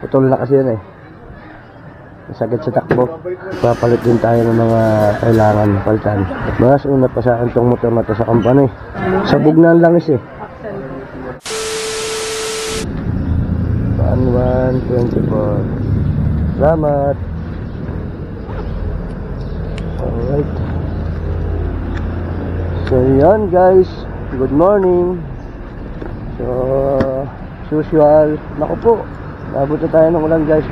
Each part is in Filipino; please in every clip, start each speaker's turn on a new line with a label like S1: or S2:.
S1: Putol na kasi yun eh. Masakit sa takbo. Papalit din tayo ng mga kailangan palitan. Mas una pa sa akin itong motor na to sa company. Sabog na ang langis eh. 124. Salamat. Alright. So yan guys, good morning. So as usual, naku po, nabot na tayo ng ulan guys.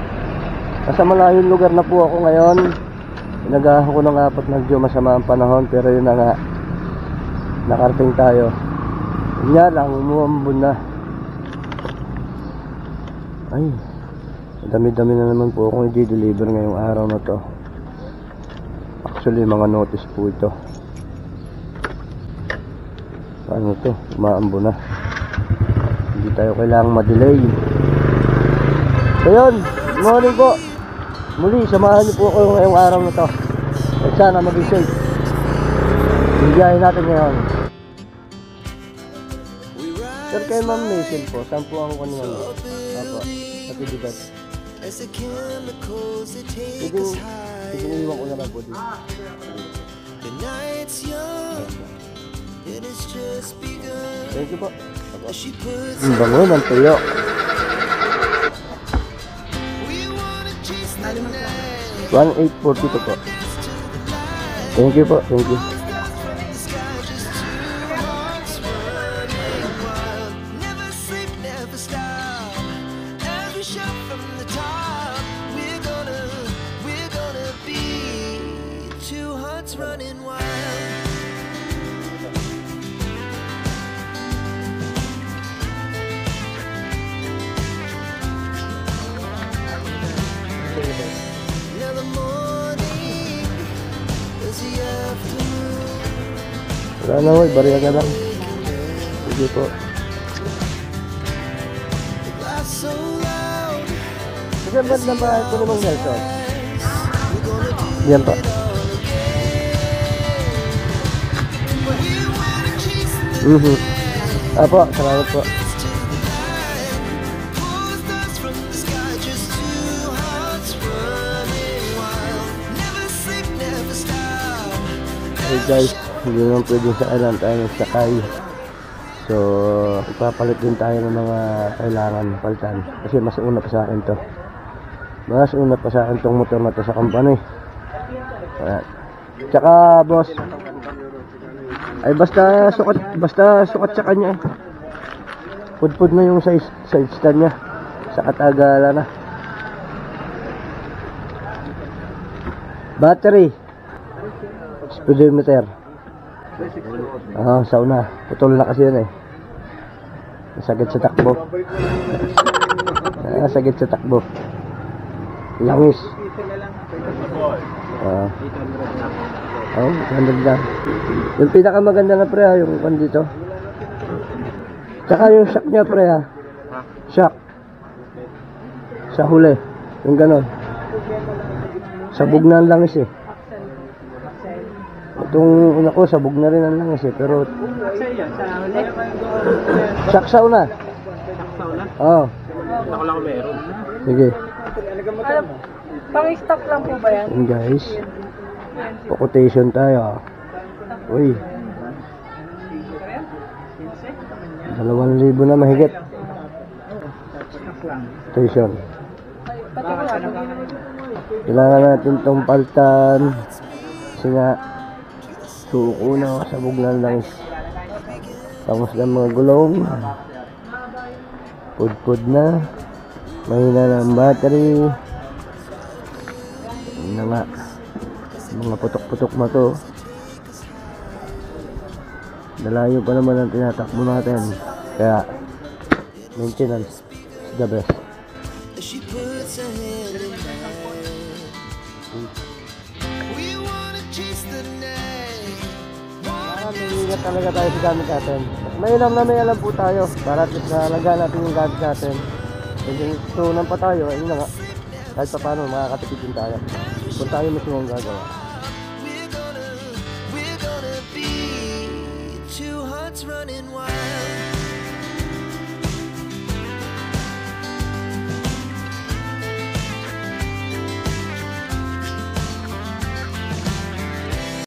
S1: Nasa malayong lugar na po ako ngayon. Pinagahan ko ng apat, medyo masama ang panahon, pero yun na nga, nakarating tayo. Yun nga lang, umuambon na. Ay, dami-dami na naman po akong i-deliver ngayong araw na to. Actually, mga notice po ito. Ano to? Umaambo na. Hindi tayo kailangang ma-delay. So yun, good morning po. Muli, samahan niyo po ako ngayong araw na to. At sana maging safe. Bigayin natin ngayon. Sir, kay Ma'am Mason po, saan po ang kanina nyo? Apo, sa Tiligat. Iwan ko na lang po dito. Thank you po. Ang bango ng tuyo. $1,842 po. Thank you po. Thank you. Wala na, may bariya ka lang. Sige po. Sige ba na ba ito namang Nelson? Yan po. Apo, salamat po. Hey guys, hindi naman pwedeng saalan tayo ng sakay. So, ipapalit din tayo ng mga kailangan palitan. Kasi mas una pa sa akin to. Mas una pa sa akin tong motor na to sa company. Ayan. Tsaka boss, ay basta sukat sa kanya. Pudpud na yung side stand niya. Sa katagala na. Battery. Speedometer. Sauna. Putol na kasi yun eh. Masakit sa takbo. Masakit sa takbo. Langis. Ganda na. Yung pinakamaganda na pre yung dito. Tsaka yung shock niya pre Shock. Sa huli. Yung ganon. Sabog na ang langis eh. Itong una ko, sabog na rin ang langis eh, pero... Saksaw na. Oo.
S2: Ako lang meron.
S1: Sige.
S3: Pang-stock lang po ba yan?
S1: Yan guys. Pa-quotation tayo. Uy. 2,000 na mahigit. Quotation. Kailangan natin itong paltan. Kasi nga, suko na, sabog na lang. Tangos na mga gulong. Pudpud na. Mahina na ang battery. Yun na nga. Mga putok-putok na to. Dalayo pa naman ang tinatakbo natin. Kaya, maintenance is the best. Ingat talaga tayo sa gamit natin. May alam po tayo para at least nalagaan natin yung gamit natin. Kasi tunan pa tayo, ayun na nga. Kahit pa paano makakatipid din tayo kung tayo mismo ang gagawa.
S4: We're gonna be two hearts running wild.